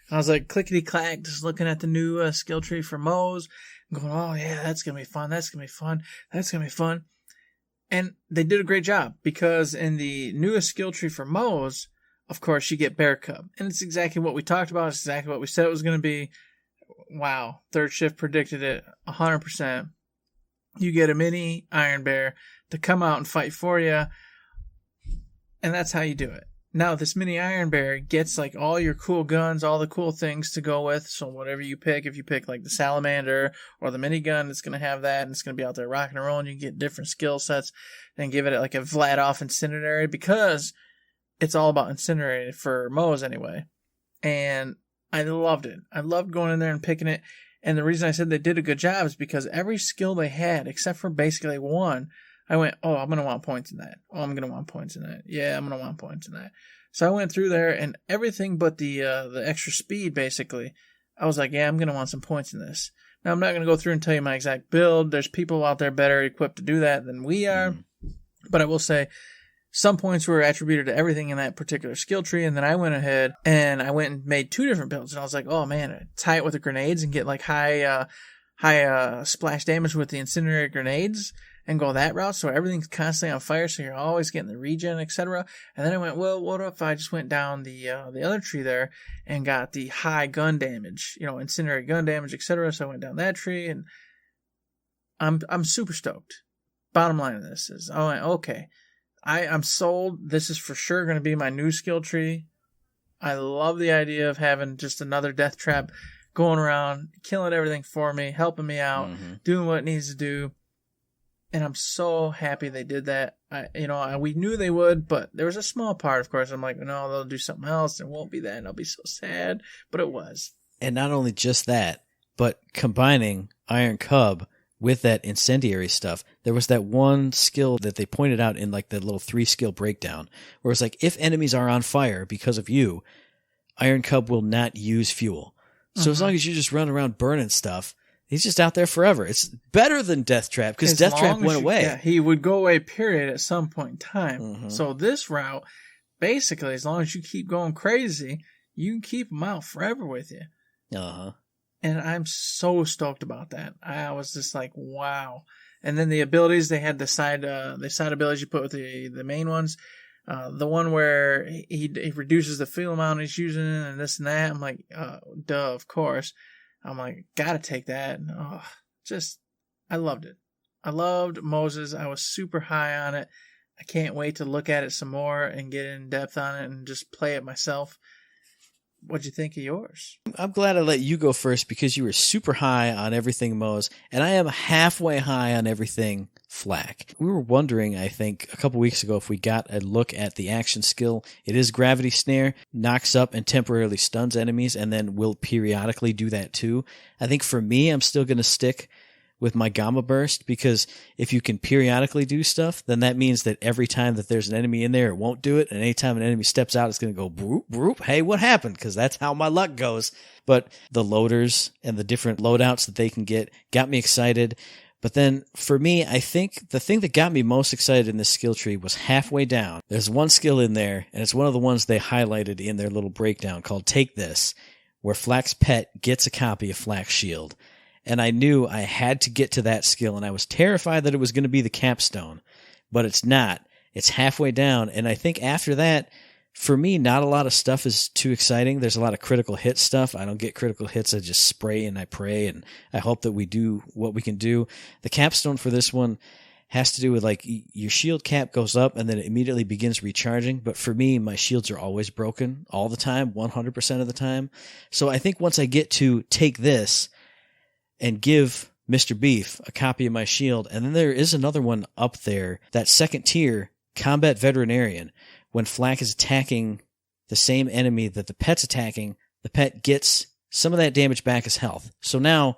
I was like, clickety-clack, just looking at the new skill tree for Moze. I'm going, oh, yeah, that's going to be fun. That's going to be fun. That's going to be fun. And they did a great job because in the newest skill tree for Moze, of course, you get Bear Cub. And it's exactly what we talked about. It's exactly what we said it was going to be. Wow. Third Shift predicted it 100%. You get a mini Iron Bear to come out and fight for you. And that's how you do it. Now, this mini Iron Bear gets like all your cool guns, all the cool things to go with. So whatever you pick, if you pick like the Salamander or the minigun, it's going to have that. And it's going to be out there rocking and rolling. You can get different skill sets and give it like a Vladoff Incinerary because it's all about Incinerary for Moze anyway. And I loved it. I loved going in there and picking it. And the reason I said they did a good job is because every skill they had, except for basically one, I went, oh, I'm going to want points in that. Oh, I'm going to want points in that. Yeah, I'm going to want points in that. So I went through there and everything but the extra speed, basically, I was like, yeah, I'm going to want some points in this. Now, I'm not going to go through and tell you my exact build. There's people out there better equipped to do that than we are. But I will say some points were attributed to everything in that particular skill tree. And then I went ahead and I went and made 2 different builds. And I was like, oh, man, tie it with the grenades and get like high splash damage with the incendiary grenades and go that route, so everything's constantly on fire, so you're always getting the regen, etc. And then I went, well, what if I just went down the other tree there and got the high gun damage, incendiary gun damage, etc. So I went down that tree, and I'm super stoked. Bottom line of this is, I went, okay, I'm sold. This is for sure going to be my new skill tree. I love the idea of having just another death trap going around, killing everything for me, helping me out, doing what it needs to do. And I'm so happy they did that. We knew they would, but there was a small part, of course. I'm like, no, they'll do something else. It won't be that, and I'll be so sad. But it was. And not only just that, but combining Iron Cub with that incendiary stuff, there was that one skill that they pointed out in like the little 3-skill breakdown, where it's like, if enemies are on fire because of you, Iron Cub will not use fuel. So as long as you just run around burning stuff, he's just out there forever. It's better than Death Trap, because Death Trap went away. Yeah, he would go away, period, at some point in time. So this route, basically, as long as you keep going crazy, you can keep him out forever with you. And I'm so stoked about that. I was just like, wow. And then the abilities, they had the side abilities you put with the main ones. The one where he reduces the fuel amount he's using and this and that. I'm like, duh, of course. I'm like, gotta take that. I loved it. I loved Moses. I was super high on it. I can't wait to look at it some more and get in depth on it and just play it myself. What'd you think of yours? I'm glad I let you go first, because you were super high on everything Mose, and I am halfway high on everything Flack. We were wondering, I think, a couple weeks ago if we got a look at the action skill. It is Gravity Snare, knocks up and temporarily stuns enemies, and then will periodically do that too. I think for me, I'm still going to stick with my Gamma Burst, because if you can periodically do stuff, then that means that every time that there's an enemy in there, it won't do it, and anytime an enemy steps out, it's going to go broop, broop, hey, what happened? Because that's how my luck goes. But the loaders and the different loadouts that they can get got me excited. But then, for me, I think the thing that got me most excited in this skill tree was halfway down. There's one skill in there, and it's one of the ones they highlighted in their little breakdown called Take This, where Flack's pet gets a copy of Flack's shield. And I knew I had to get to that skill, and I was terrified that it was going to be the capstone. But it's not. It's halfway down, and I think after that, for me, not a lot of stuff is too exciting. There's a lot of critical hit stuff. I don't get critical hits. I just spray and I pray, and I hope that we do what we can do. The capstone for this one has to do with, like, your shield cap goes up and then it immediately begins recharging. But for me, my shields are always broken all the time, 100% of the time. So I think once I get to Take This and give Mr. Beef a copy of my shield, and then there is another one up there, that second tier, Combat Veterinarian. When Flack is attacking the same enemy that the pet's attacking, the pet gets some of that damage back as health. So now,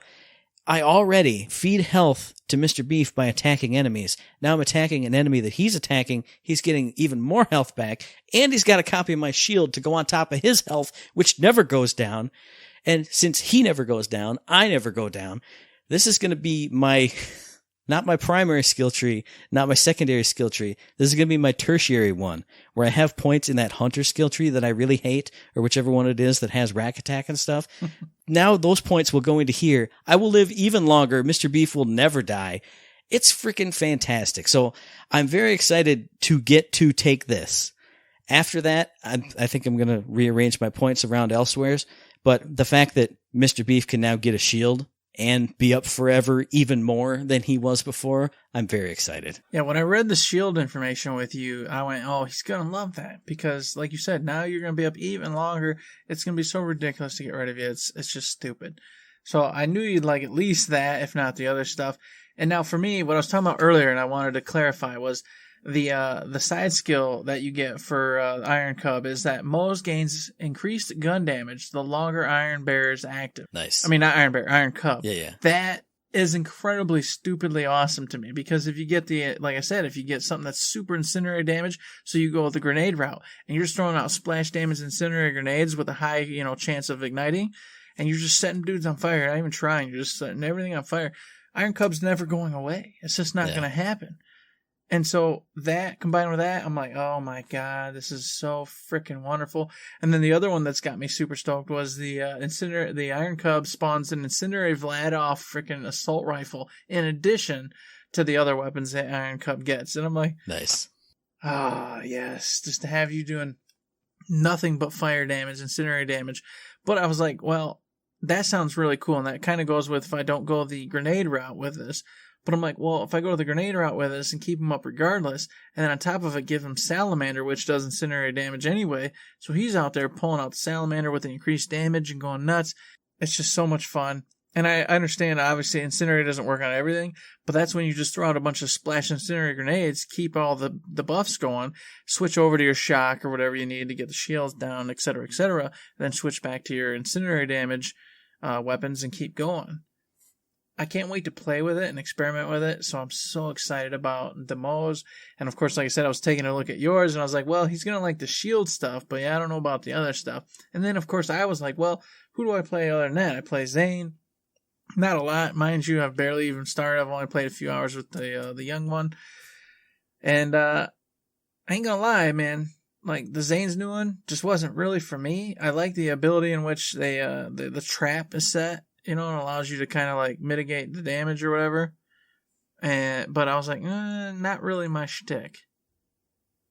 I already feed health to Mr. Beef by attacking enemies. Now I'm attacking an enemy that he's attacking. He's getting even more health back, and he's got a copy of my shield to go on top of his health, which never goes down. And since he never goes down, I never go down. This is going to be not my primary skill tree, not my secondary skill tree. This is going to be my tertiary one, where I have points in that hunter skill tree that I really hate, or whichever one it is that has rack attack and stuff. Now those points will go into here. I will live even longer. Mr. Beef will never die. It's freaking fantastic. So I'm very excited to get to Take This. After that, I think I'm going to rearrange my points around elsewheres. But the fact that Mr. Beef can now get a shield and be up forever even more than he was before, I'm very excited. Yeah, when I read the shield information with you, I went, oh, he's going to love that. Because, like you said, now you're going to be up even longer. It's going to be so ridiculous to get rid of you. It's just stupid. So I knew you'd like at least that, if not the other stuff. And now for me, what I was talking about earlier, and I wanted to clarify, was the side skill that you get for Iron Cub is that Mose gains increased gun damage the longer Iron Bear is active. Nice. I mean, not Iron Bear, Iron Cub. Yeah. That is incredibly stupidly awesome to me, because if you get like I said, if you get something that's super incendiary damage, so you go with the grenade route and you're just throwing out splash damage incendiary grenades with a high, chance of igniting, and you're just setting dudes on fire, not even trying, you're just setting everything on fire. Iron Cub's never going away. It's just not going to happen. And so that, combined with that, I'm like, oh my god, this is so freaking wonderful. And then the other one that's got me super stoked was the Iron Cub spawns an incendiary Vladoff freaking assault rifle in addition to the other weapons that Iron Cub gets. And I'm like, nice. Yes, just to have you doing nothing but fire damage, incendiary damage. But I was like, well, that sounds really cool, and that kind of goes with if I don't go the grenade route with this. But I'm like, well, if I go the grenade route with this and keep him up regardless, and then on top of it give him Salamander, which does incendiary damage anyway, so he's out there pulling out the Salamander with the increased damage and going nuts. It's just so much fun. And I understand, obviously, incendiary doesn't work on everything, but that's when you just throw out a bunch of splash incendiary grenades, keep all the buffs going, switch over to your shock or whatever you need to get the shields down, etc., and then switch back to your incendiary damage weapons and keep going. I can't wait to play with it and experiment with it, so I'm so excited about the Mo's. And of course, like I said, I was taking a look at yours, and I was like, well, he's going to like the shield stuff, but yeah, I don't know about the other stuff. And then, of course, I was like, well, who do I play other than that? I play Zane. Not a lot. Mind you, I've barely even started. I've only played a few hours with the young one. And I ain't going to lie, man. Like, the Zane's new one just wasn't really for me. I like the ability in which they the trap is set. You know, it allows you to kind of like mitigate the damage or whatever. But I was like, not really my shtick.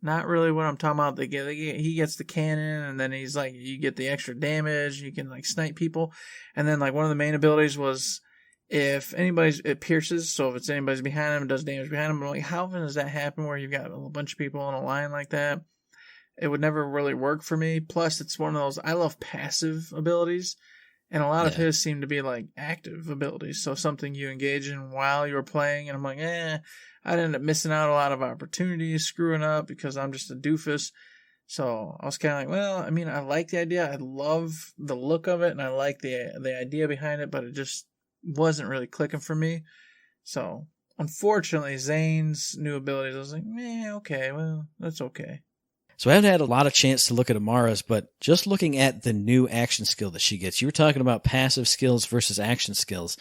Not really what I'm talking about. He gets the cannon, and then he's like, you get the extra damage. You can like snipe people, and then like one of the main abilities was if it pierces. So if it's anybody's behind him, it does damage behind him. But like, how often does that happen where you've got a bunch of people in a line like that? It would never really work for me. Plus, it's one of those I love passive abilities. And a lot of his seem to be like active abilities. So something you engage in while you're playing. And I'm like, I'd end up missing out a lot of opportunities, screwing up because I'm just a doofus. So I was kind of like, well, I mean, I like the idea. I love the look of it. And I like the idea behind it. But it just wasn't really clicking for me. So unfortunately, Zane's new abilities, I was like, okay, well, that's okay. So I haven't had a lot of chance to look at Amara's, but just looking at the new action skill that she gets, you were talking about passive skills versus action skills.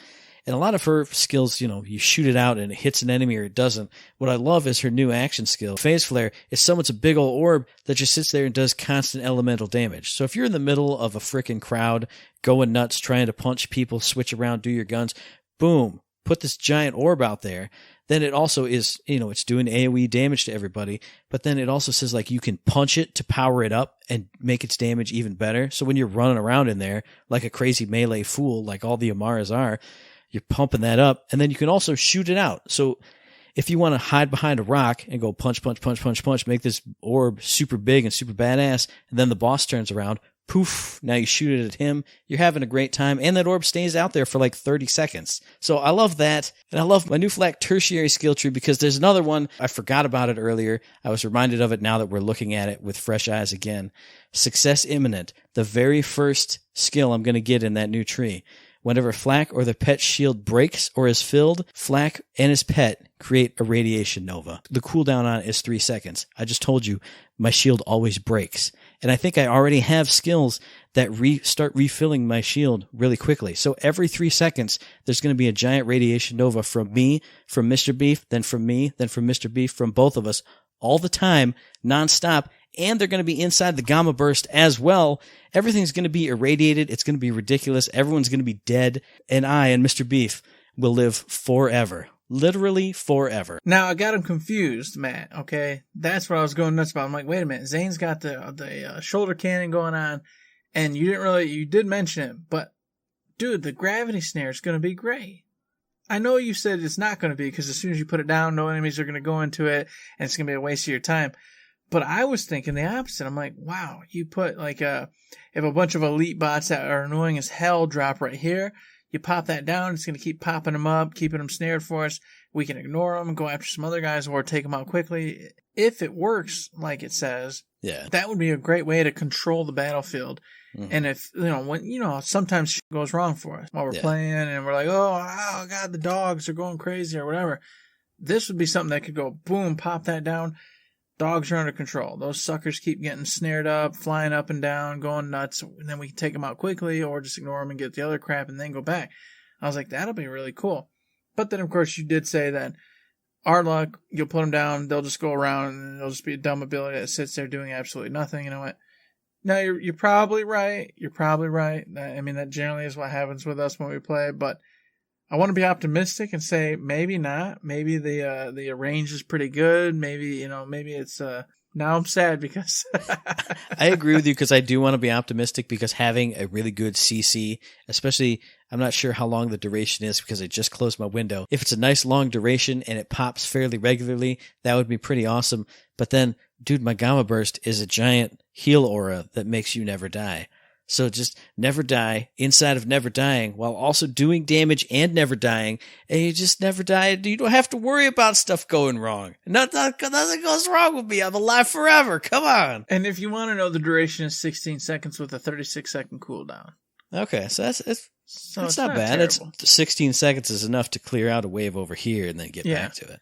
And a lot of her skills, you shoot it out and it hits an enemy or it doesn't. What I love is her new action skill. Phase Flare is summon's a big old orb that just sits there and does constant elemental damage. So if you're in the middle of a freaking crowd, going nuts, trying to punch people, switch around, do your guns, boom, put this giant orb out there. Then it also is, it's doing AoE damage to everybody, but then it also says like you can punch it to power it up and make its damage even better. So when you're running around in there like a crazy melee fool, like all the Amaras are, you're pumping that up, and then you can also shoot it out. So if you want to hide behind a rock and go punch, punch, punch, punch, punch, make this orb super big and super badass, and then the boss turns around, poof, now you shoot it at him, you're having a great time, and that orb stays out there for like 30 seconds. So I love that, and I love my new Flak tertiary skill tree because there's another one, I forgot about it earlier, I was reminded of it now that we're looking at it with fresh eyes again. Success imminent, the very first skill I'm going to get in that new tree. Whenever Flak or the pet shield breaks or is filled, Flak and his pet create a radiation nova. The cooldown on it is 3 seconds. I just told you, my shield always breaks. And I think I already have skills that start refilling my shield really quickly. So every 3 seconds, there's going to be a giant radiation nova from me, from Mr. Beef, then from me, then from Mr. Beef, from both of us, all the time, nonstop. And they're going to be inside the Gamma Burst as well. Everything's going to be irradiated. It's going to be ridiculous. Everyone's going to be dead. And I and Mr. Beef will live forever. Literally forever. Now, I got him confused, Matt, okay? That's what I was going nuts about. I'm like, wait a minute. Zane's got the shoulder cannon going on, and you did mention it, but, dude, the gravity snare is going to be great. I know you said it's not going to be, because as soon as you put it down, no enemies are going to go into it, and it's going to be a waste of your time. But I was thinking the opposite. I'm like, wow, you put if a bunch of elite bots that are annoying as hell drop right here, you pop that down, it's going to keep popping them up, keeping them snared for us. We can ignore them and go after some other guys or take them out quickly. If it works like it says, that would be a great way to control the battlefield. Mm-hmm. And if, sometimes shit goes wrong for us while we're playing and we're like, oh, God, the dogs are going crazy or whatever. This would be something that could go, boom, pop that down. Dogs are under control. Those suckers keep getting snared up, flying up and down, going nuts, and then we can take them out quickly or just ignore them and get the other crap and then go back. I was like, that'll be really cool. But then, of course, you did say that our luck, you'll put them down, they'll just go around, and it'll just be a dumb ability that sits there doing absolutely nothing. You know what? No, you're probably right. You're probably right. I mean, that generally is what happens with us when we play, but I want to be optimistic and say maybe not. Maybe the range is pretty good. Maybe, maybe it's Now I'm sad because I agree with you because I do want to be optimistic because having a really good CC, especially, I'm not sure how long the duration is because I just closed my window. If it's a nice long duration and it pops fairly regularly, that would be pretty awesome. But then, dude, my Gamma Burst is a giant heal aura that makes you never die. So just never die inside of never dying while also doing damage and never dying. And you just never die. You don't have to worry about stuff going wrong. Nothing goes wrong with me. I'm alive forever. Come on. And if you want to know, the duration is 16 seconds with a 36-second cooldown. Okay, so it's not bad. Terrible. It's 16 seconds is enough to clear out a wave over here and then get back to it.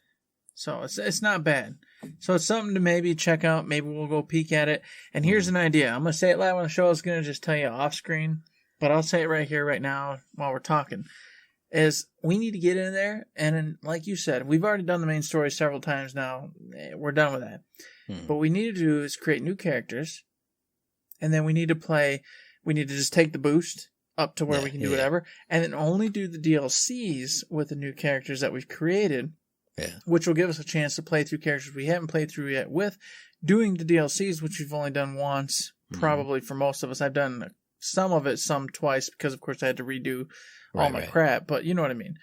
So it's not bad. So it's something to maybe check out. Maybe we'll go peek at it. And here's an idea. I'm going to say it live on the show. I was going to just tell you off screen, but I'll say it right here, right now, while we're talking, is we need to get in there. And then, like you said, we've already done the main story several times now. We're done with that. What we need to do is create new characters. And then we need to just take the boost up to where we can do whatever. And then only do the DLCs with the new characters that we've created. Yeah. Which will give us a chance to play through characters we haven't played through yet with doing the DLCs, which we've only done once, probably for most of us. I've done some of it, some twice, because of course I had to redo all my crap, but you know what I mean.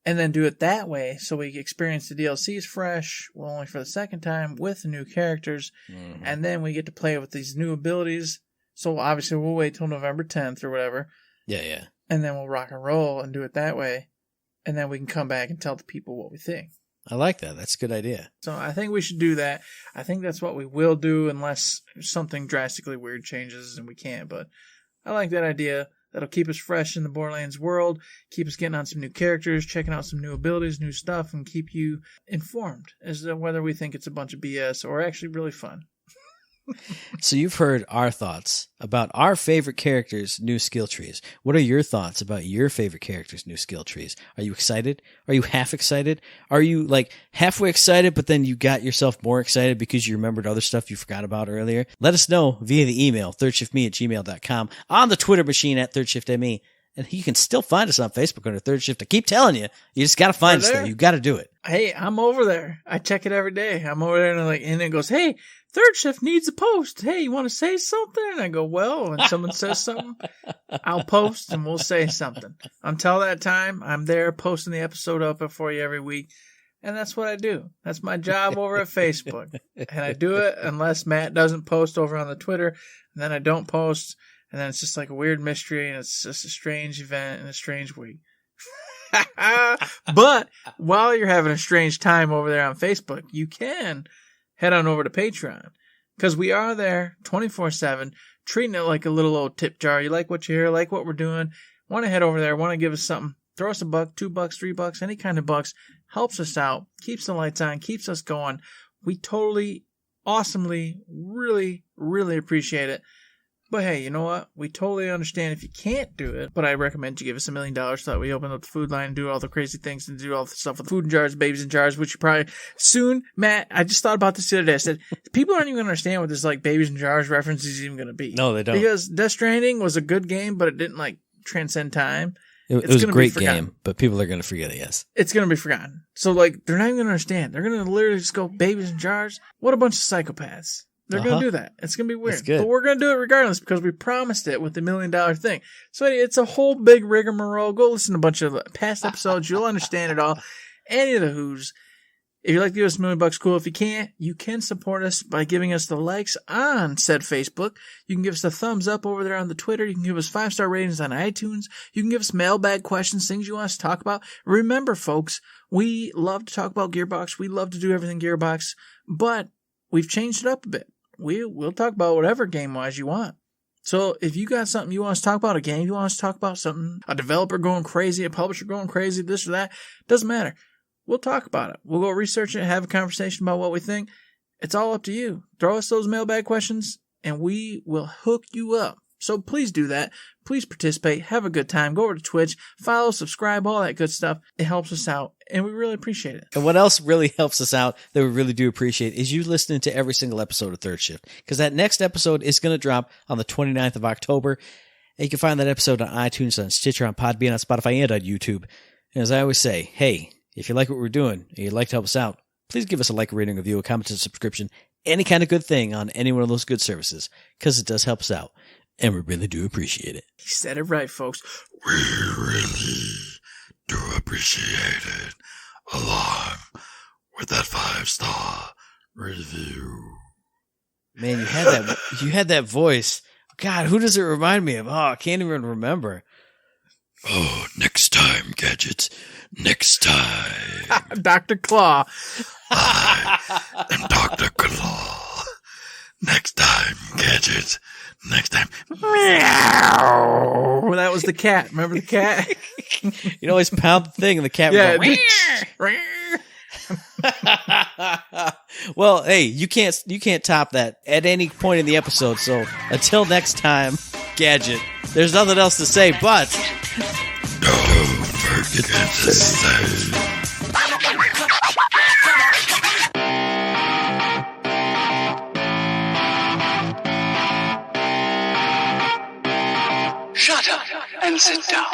And then do it that way so we experience the DLCs fresh, well, only for the second time with the new characters, and then we get to play with these new abilities. So obviously we'll wait till November 10th or whatever. Yeah. And then we'll rock and roll and do it that way. And then we can come back and tell the people what we think. I like that. That's a good idea. So I think we should do that. I think that's what we will do unless something drastically weird changes and we can't. But I like that idea. That'll keep us fresh in the Borderlands world, keep us getting on some new characters, checking out some new abilities, new stuff, and keep you informed as to whether we think it's a bunch of BS or actually really fun. So you've heard our thoughts about our favorite characters' new skill trees. What are your thoughts about your favorite characters' new skill trees? Are you excited? Are you half excited? Are you like halfway excited, but then you got yourself more excited because you remembered other stuff you forgot about earlier? Let us know via the email, thirdshiftme@gmail.com, on the Twitter machine @thirdshiftme. And you can still find us on Facebook under Third Shift. I keep telling you, you just got to find us there. You got to do it. Hey, I'm over there. I check it every day. I'm over there and it goes, hey, Third Shift needs a post. Hey, you want to say something? And I go, well, when someone says something, I'll post and we'll say something. Until that time, I'm there posting the episode up for you every week. And that's what I do. That's my job over at Facebook. And I do it unless Matt doesn't post over on the Twitter. And then I don't post. And then it's just like a weird mystery, and it's just a strange event and a strange week. But while you're having a strange time over there on Facebook, you can head on over to Patreon. Because we are there 24/7, treating it like a little old tip jar. You like what you hear, like what we're doing, want to head over there, want to give us something, throw us $1, $2, $3, any kind of bucks. Helps us out, keeps the lights on, keeps us going. We totally, awesomely, really, really appreciate it. But hey, you know what? We totally understand if you can't do it. But I recommend you give us $1 million so that we open up the food line and do all the crazy things and do all the stuff with food in jars, babies in jars, which you probably soon, Matt, I just thought about this the other day. I said, people aren't even going to understand what this like babies in jars reference is even going to be. No, they don't. Because Death Stranding was a good game, but it didn't like transcend time. It was a great game, but people are going to forget it, yes. It's going to be forgotten. So like, they're not even going to understand. They're going to literally just go, babies in jars? What a bunch of psychopaths. They're going to do that. It's going to be weird. But we're going to do it regardless because we promised it with the $1 million thing. So it's a whole big rigmarole. Go listen to a bunch of past episodes. You'll understand it all. Any of the who's. If you'd like to give us $1 million, cool. If you can't, you can support us by giving us the likes on said Facebook. You can give us a thumbs up over there on the Twitter. You can give us 5-star ratings on iTunes. You can give us mailbag questions, things you want us to talk about. Remember, folks, we love to talk about Gearbox. We love to do everything Gearbox, but we've changed it up a bit. We'll talk about whatever game-wise you want. So if you got something you want us to talk about, a game you want us to talk about, something, a developer going crazy, a publisher going crazy, this or that, doesn't matter. We'll talk about it. We'll go research it, have a conversation about what we think. It's all up to you. Throw us those mailbag questions, and we will hook you up. So please do that. Please participate. Have a good time. Go over to Twitch, follow, subscribe, all that good stuff. It helps us out, and we really appreciate it. And what else really helps us out that we really do appreciate is you listening to every single episode of Third Shift, because that next episode is going to drop on the 29th of October. And you can find that episode on iTunes, on Stitcher, on Podbean, on Spotify, and on YouTube. And as I always say, hey, if you like what we're doing and you'd like to help us out, please give us a like, a rating, a review, a comment, and a subscription any kind of good thing on any one of those good services, because it does help us out, and we really do appreciate it. He said it right, folks. We really do appreciate it, along with that 5-star review. Man, you had that voice. God, who does it remind me of? Oh, I can't even remember. Oh, next time, Gadgets. Next time. Dr. Claw. I am Dr. Claw. Next time, Gadgets. Next time. Meow. That was the cat. Remember the cat? You'd always pound the thing and the cat would go, well, hey, you can't top that at any point in the episode. So until next time, Gadget, there's nothing else to say but don't forget to say. Shut up and sit down.